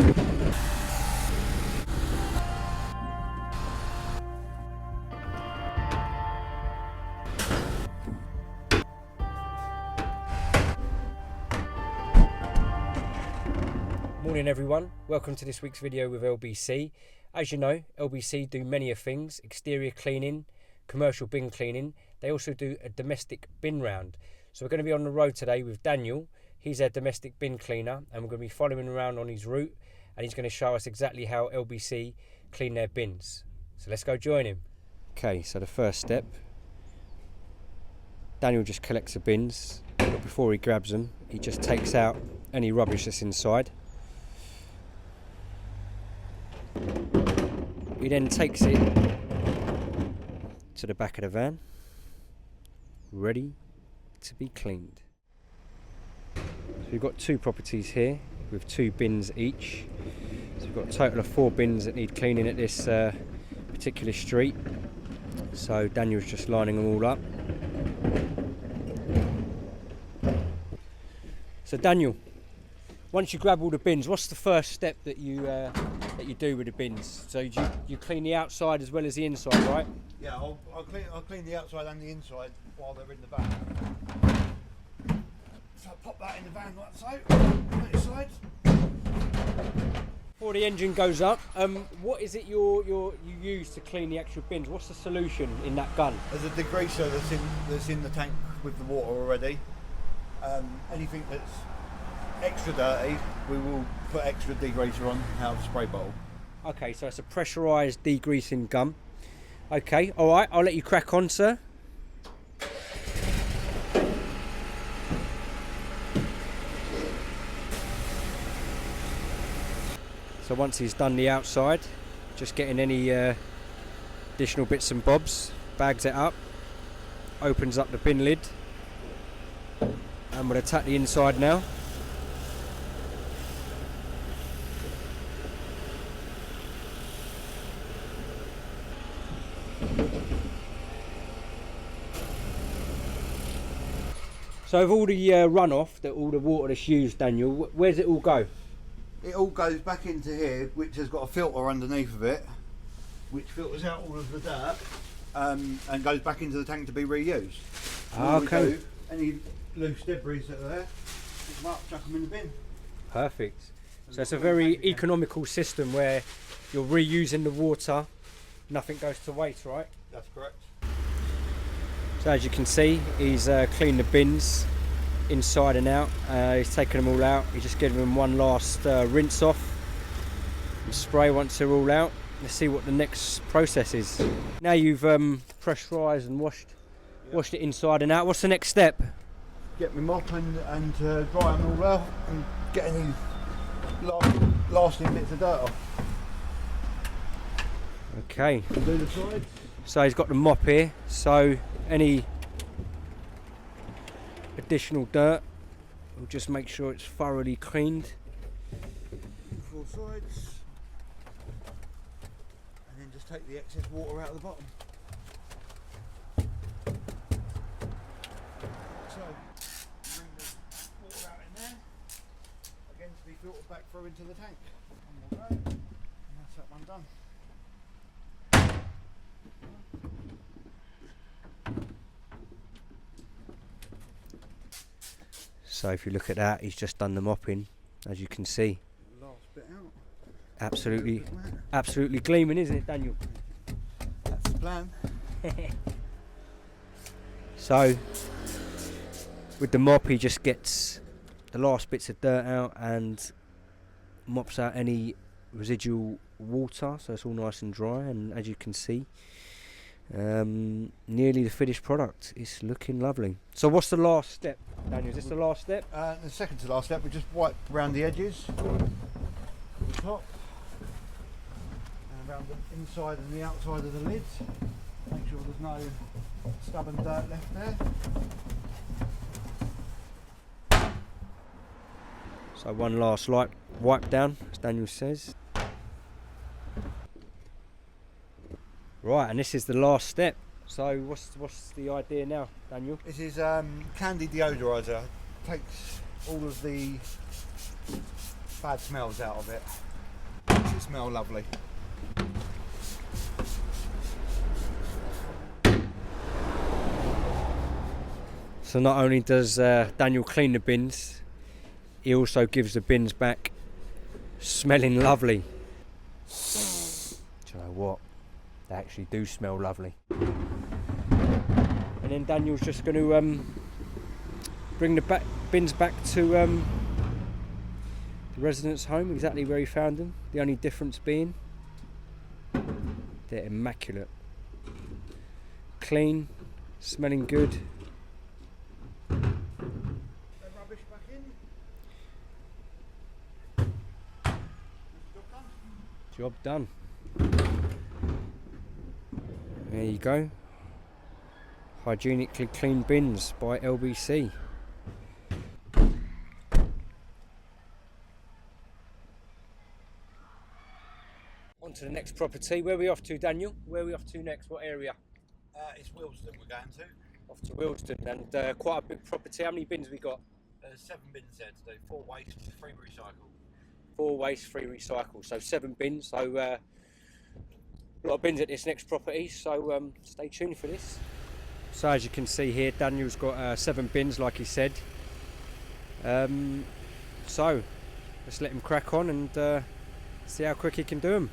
Morning everyone, welcome to this week's video with LBC. As you know, LBC do many of things: exterior cleaning, commercial bin cleaning. They also do a domestic bin round. So we're going to be on the road today with Daniel. He's our domestic bin cleaner, and we're going to be following around on his route, and he's going to show us exactly how LBC clean their bins. So let's go join him. Okay, so the first step, Daniel just collects the bins, but before he grabs them, he just takes out any rubbish that's inside. He then takes it to the back of the van, ready to be cleaned. So we've got two properties here with two bins each. So we've got a total of 4 bins that need cleaning at this particular street. So Daniel's just lining them all up. So Daniel, once you grab all the bins, what's the first step that you do with the bins? So you clean the outside as well as the inside, right? Yeah, I'll clean the outside and the inside while they're in the van. So I pop that in the van like so, on its side. Before the engine goes up, what is it you use to clean the actual bins? What's the solution in that gun? There's a degreaser that's in the tank with the water already. Anything that's extra dirty, we will put extra degreaser on out of the spray bottle. Okay, so it's a pressurised degreasing gun. Okay, alright, I'll let you crack on, sir. So once he's done the outside, just getting any additional bits and bobs, bags it up, opens up the bin lid, and we'll attack the inside now. So with all the runoff, all the water that's used, Daniel, where's it all go? It all goes back into here, which has got a filter underneath of it, which filters out all of the dirt and goes back into the tank to be reused. Okay. Any loose debris that are there, pick them up, chuck them in the bin. Perfect. So it's a very economical system where you're reusing the water, nothing goes to waste, right? That's correct. So as you can see, he's cleaned the bins inside and out. He's taken them all out. He's just giving them one last rinse off and spray once they're all out. Let's see what the next process is. Now you've pressurised and washed it inside and out. What's the next step? Get my mop and dry them all out and get any lasting bits of dirt off. Okay. Do the sides. So he's got the mop here, so any additional dirt, we'll just make sure it's thoroughly cleaned. 4 sides. And then just take the excess water out of the bottom. So, bring the water out in there, again to be filtered back through into the tank. One more go, and that's that one done. So if you look at that, he's just done the mopping, as you can see. Last bit out. Absolutely gleaming, isn't it, Daniel? That's the plan. So with the mop, he just gets the last bits of dirt out and mops out any residual water, so it's all nice and dry. And as you can see, nearly the finished product. It's looking lovely. So what's the last step, Daniel? Is this the last step? The second to last step, we just wipe around the edges, the top, and around the inside and the outside of the lids. Make sure there's no stubborn dirt left there. So one last light wipe down, as Daniel says. Right, and this is the last step. So what's the idea now, Daniel? This is candy deodoriser. Takes all of the bad smells out of it. smell lovely. So not only does Daniel clean the bins, he also gives the bins back smelling lovely. Do you know what? They actually do smell lovely. And then Daniel's just going to bring the bins back to the resident's home, exactly where he found them. The only difference being they're immaculate. Clean, smelling good. Rubbish back in. Job done. There you go. Hygienically clean bins by LBC. On to the next property. Where are we off to, Daniel? Where are we off to next? What area? It's Wilston we're going to. Off to Wilston, and quite a big property. How many bins we got? 7 bins there today, 4 waste, 3 recycle. 4 waste, 3 recycle. So 7 bins. So a lot of bins at this next property. So stay tuned for this. So as you can see here, Daniel's got 7 bins, like he said. So let's let him crack on and see how quick he can do them.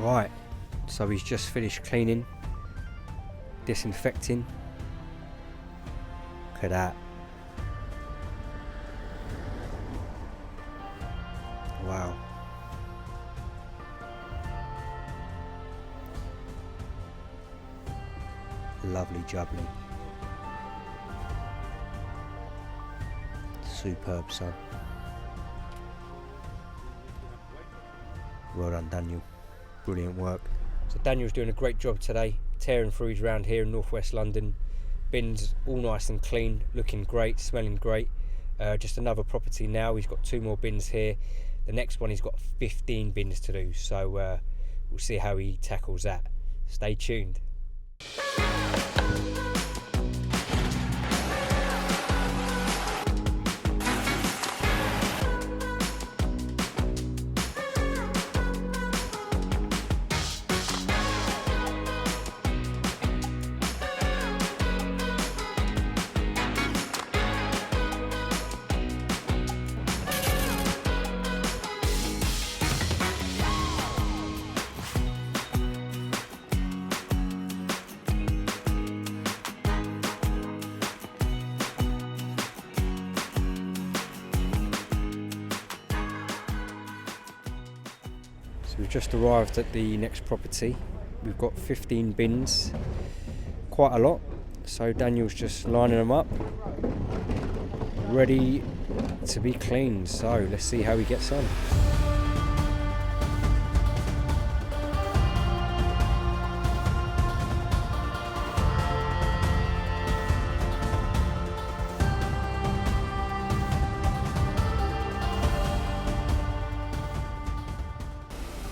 Right, so he's just finished cleaning, disinfecting. Look at that. Wow. Lovely jubbly. Superb, son. Well done, Daniel. Brilliant work. So Daniel's doing a great job today, tearing through his round here in northwest London. Bins all nice and clean, looking great, smelling great. Just another property now. He's got 2 more bins here. The next one he's got 15 bins to do. So we'll see how he tackles that. Stay tuned. We've just arrived at the next property. We've got 15 bins, quite a lot. So Daniel's just lining them up, ready to be cleaned. So let's see how he gets on.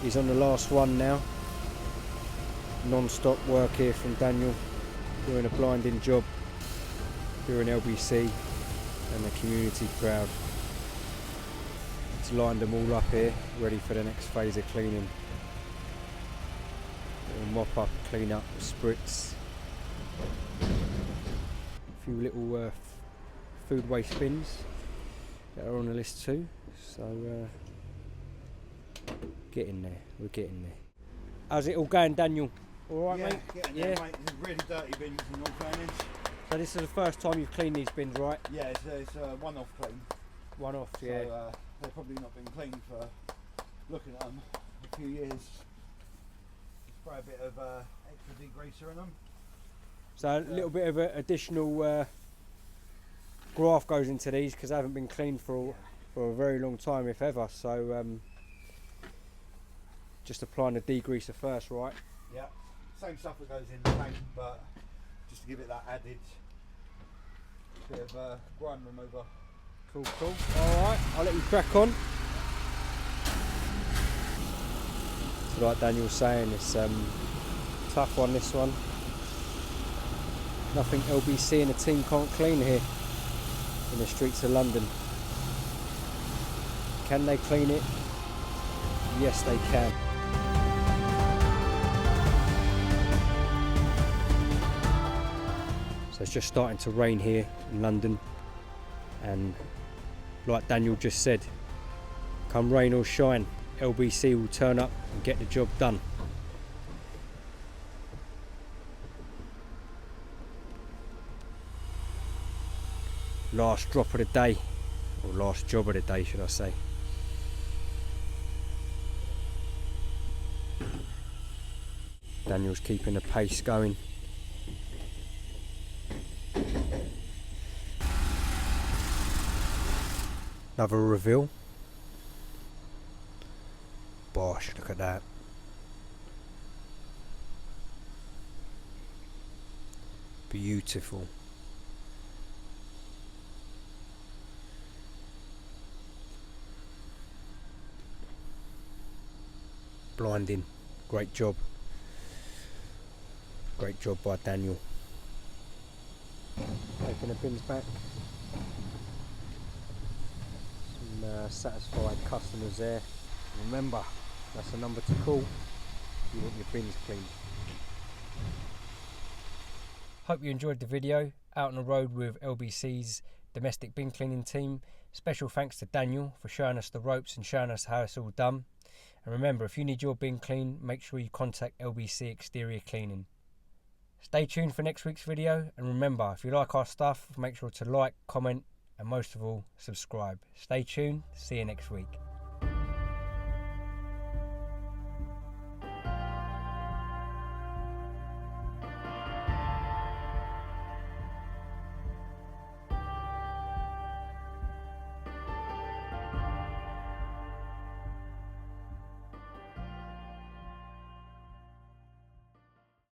He's on the last one now. Non-stop work here from Daniel, doing a blinding job here in LBC and the community crowd. He's lined them all up here, ready for the next phase of cleaning. Little mop up, clean up, spritz. A few little food waste bins that are on the list too. So getting there, we're getting there. How's it all going, Daniel? All right, mate? Getting there, mate. There's really dirty bins in all fairness. So this is the first time you've cleaned these bins, right? Yeah, it's a one-off clean. One-off, yeah. So they've probably not been cleaned for, looking at them, a few years. Spray a bit of extra degreaser in them. So a little bit of additional graft goes into these because they haven't been cleaned for a very long time, if ever. So just applying the degreaser first, right? Yeah, same stuff that goes in the tank, but just to give it that added bit of grime remover. Cool. Alright, I'll let you crack on. So like Daniel was saying, it's tough one, this one. Nothing LBC and the team can't clean here in the streets of London. Can they clean it? Yes, they can. So it's just starting to rain here in London, and like Daniel just said, come rain or shine, LBC will turn up and get the job done. Last drop of the day, or last job of the day should I say. Daniel's keeping the pace going. Another reveal. Bosh, look at that. Beautiful. Blinding. Great job. Great job by Daniel. Taking the bins back. Some satisfied customers there. Remember, that's the number to call if you want your bins cleaned. Hope you enjoyed the video. Out on the road with LBC's domestic bin cleaning team. Special thanks to Daniel for showing us the ropes and showing us how it's all done. And remember, if you need your bin cleaned, make sure you contact LBC Exterior Cleaning. Stay tuned for next week's video, and remember, if you like our stuff, make sure to like, comment, and most of all, subscribe. Stay tuned. See you next week.